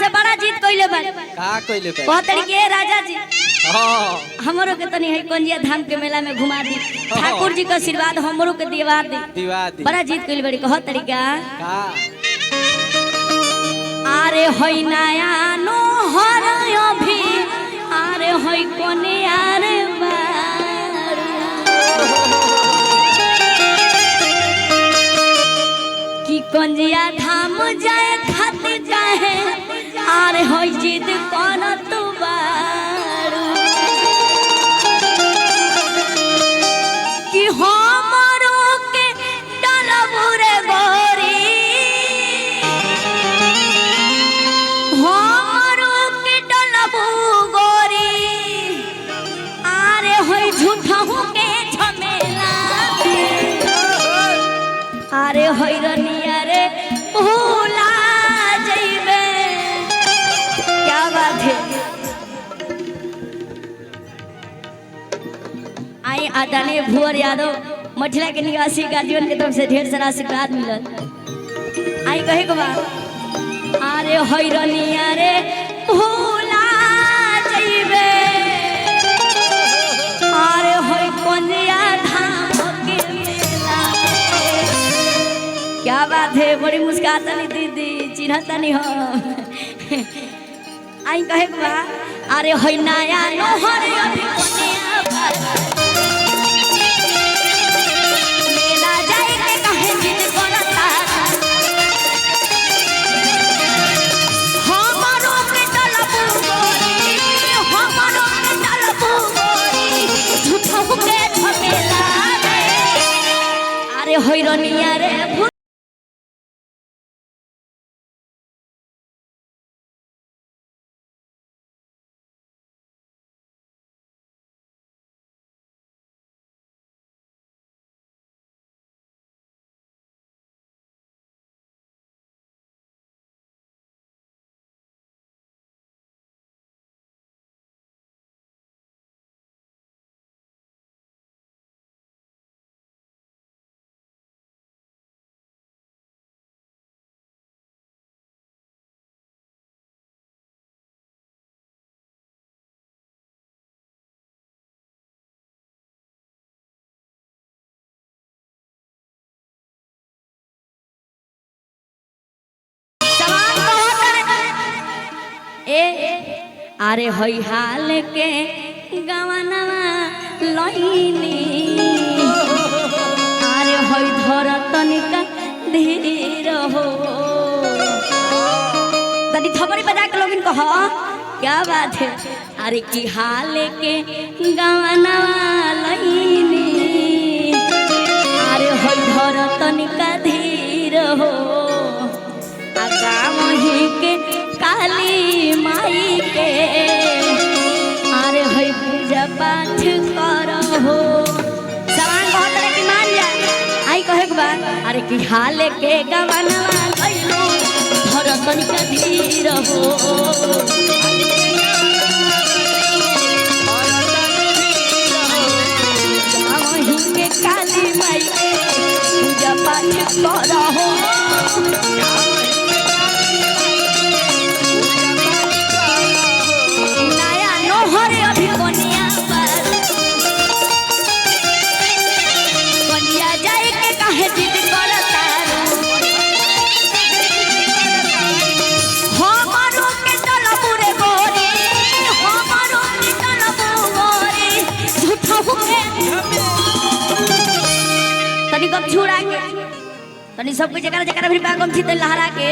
से बड़ा जीत कइले बा का कइले बा बहुत तरीके राजा जी हां हमरो के तनी है कंजिया धाम के मेला में घुमा दी ठाकुर जी का आशीर्वाद हमरो के दिवा दी बड़ा जीत कइले बड़ी कह तरीका का आरे होई नया नो हर अभी आरे होई कोने आरे कि कंजिया धाम जाए खाते जाए आरे होई जिद कौन तू बारू कि हमरो के डालबू रे गोरी हमरो के डालबू गोरी आरे होई झूठहू के झमेला आरे होई रनिया रे भूला जइबे क्या बात है आई आदरणीय भुवर यादव मठिला के निवासी गार्जियन के तरफ से ढेर सारा आशीर्वाद मिलल आई कहे के बा आरे होई रनिया रे भूला जइबे आरे होई कंजिया धाम के मेला क्या बात है बड़ी मुस्काता नहीं दीदी चिन्हता नहीं हो आई कहे के बा अरे होई नया नोहर अभी कोनिया पर मेला जाए के कहे जिद करता हमरो के डालबू गोरी हमरो के डालबू गोरी झूठहू के झमेला अरे होई रनिया रे आरे होई हाल के गवनवा लईनी आरे होई धर तनिका धीर हो तनी थपड़ी बजा के लोगिन कह क्या बात है अरे की हाल के गवनवा लईनी आरे होई धर तनिका धीर हो आगा मही के काली माई के अरे होई पूजा पाठ करहो सवाल बहुत तरह की मान जा आई कहे के बा अरे की हाल के गवनवा लइलो धरतन के धीर हो वहीं के काली माई के पूजा पाठ करहो छुड़ा के तनी सब कुछ जगह जगह भी बागम थी लहरा के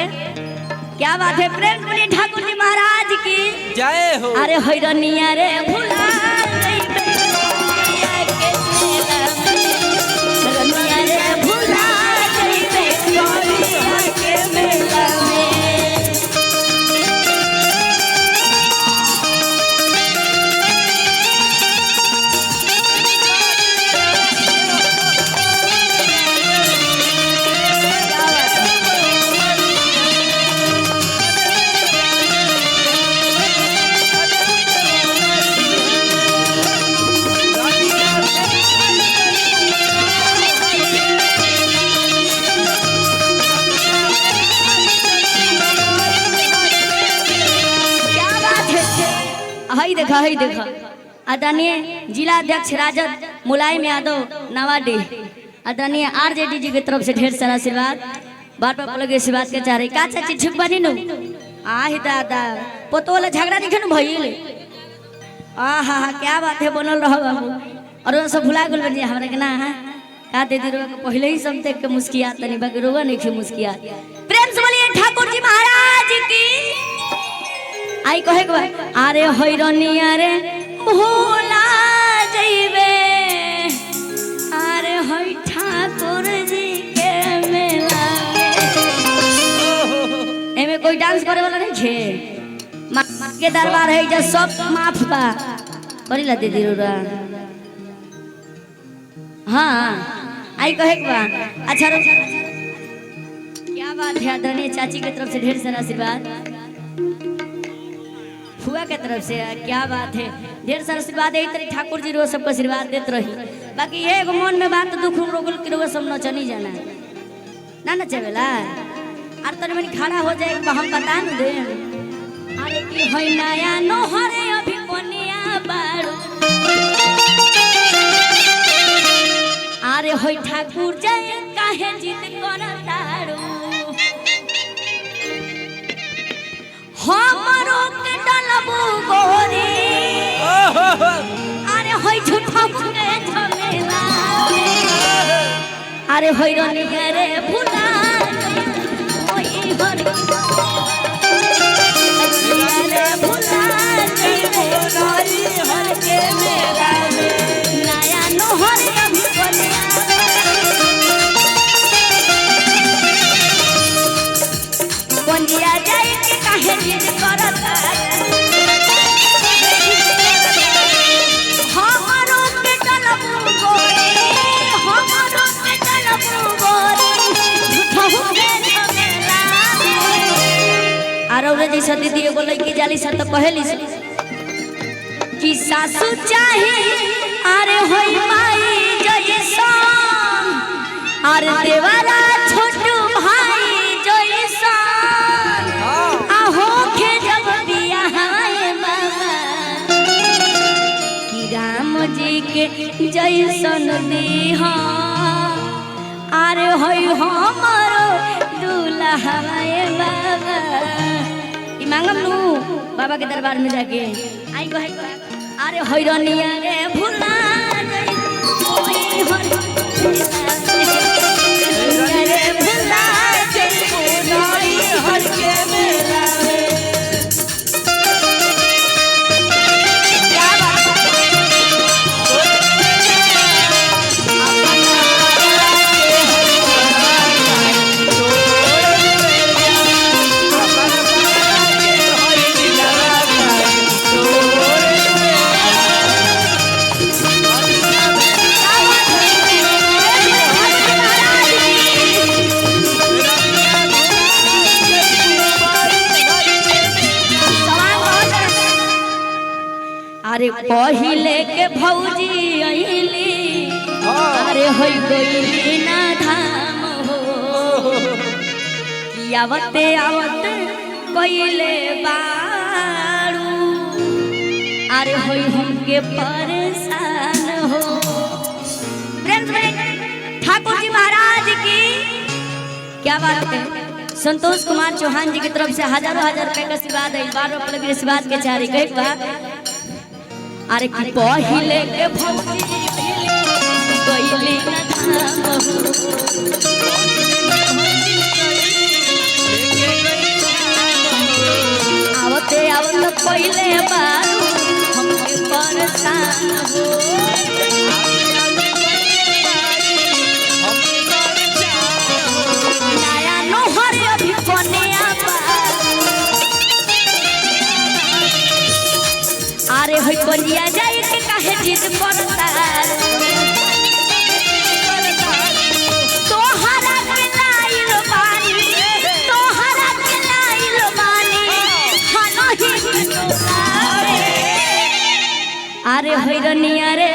क्या बात है प्रेम बोलिए ठाकुर जी महाराज की जय हो अरे होई रनिया रे भुला रनिया रे भुला के मेला में हई देखो आदरणीय जिला अध्यक्ष राजद मुलायम यादव नवाडी आदरणीय आरजेडी जी की तरफ से ढेर सारा आशीर्वाद बार बार बोले आशीर्वाद के चाह रही का चाची ठीक बनी नु आही दादा पोतोले झगड़ा नहीं खन भइल आहा क्या बात है बनल रहो बाबू और वो सब भुला गेल बनी हमरा के ना का दे दी रोवा पहले ही सब देख के मुस्कियात तनी बाकी रोवा नहीं के मुस्कियात प्रेम से बोलिए ठाकुर जी महाराज की आई कहे के अरे होइरनिया रे भोला जइबे अरे होई ठाकुर जी के मेला एमे कोई डांस करे वाला नहीं छे मां के दरबार है जे सब माफ बा करिला दे दी रोवा हाँ आई कहे अच्छा क्या बात है आदरणीय चाची की तरफ से ढेर सारा आशीर्वाद फुआ के तरफ से क्या बात है ढेर सारा आशीर्वाद यही तरह ठाकुर जी रोज सबको आशीर्वाद देते रही बाकी ये मन में बात दुख रोगल के रोज सब नचनी जाना ना नचेला और तनी मनी खड़ा हो जाए हम बता न दे अरे की होई नया नोहरे अभी कोनिया बाड़ू अरे होई ठाकुर जय काहे जिद करताड़ू हमरो के डलबू गोरी अरे होई झूठा के झमेला अरे होई रनी रे भुला होई हर रे भुला होई हर के मेला नया नोहर अभी कोनिया कोनिया जाए के काहे जिद करता हमरो के डलबू गोरी हमरो के डलबू गोरी झूठो के झमेला आरो रे जैसा दीदी एगो लड़की जाली सा तो कहली कि सासू चाहे अरे होई माई जैसन अरे देवरा छोटू भाई जैसन आहो के जब बियाह बाबा कि राम जी के जैसन दीहा अरे होई हमरो दूल्हा बाबा ई मांगम नु बाबा के दरबार में जाके आई कहे अरे होइरनिया रे भुला होई रे भुला होई हर के मेला क्या बात अरे पहिले के भौजी आइली अरे होई गइली ना धाम हो कि आवते आवते कइले बारू अरे होई हमके परेशान हो प्रेम ठाकुर जी महाराज की क्या बात है संतोष कुमार चौहान जी की तरफ से हजारों रुपए का आशीर्वाद है बार बार के आशीर्वाद के चारी कहे बात अरे की पहिले के भौजी गइली ना धाम आवते आवत पहिले बारू हमके परेशान हो नया नोहर अभी कोनिया अरे होई कोनिया जाए के काहे जिद करता तोहरा के लाइल बानी हनहि अरे होइरनिया रे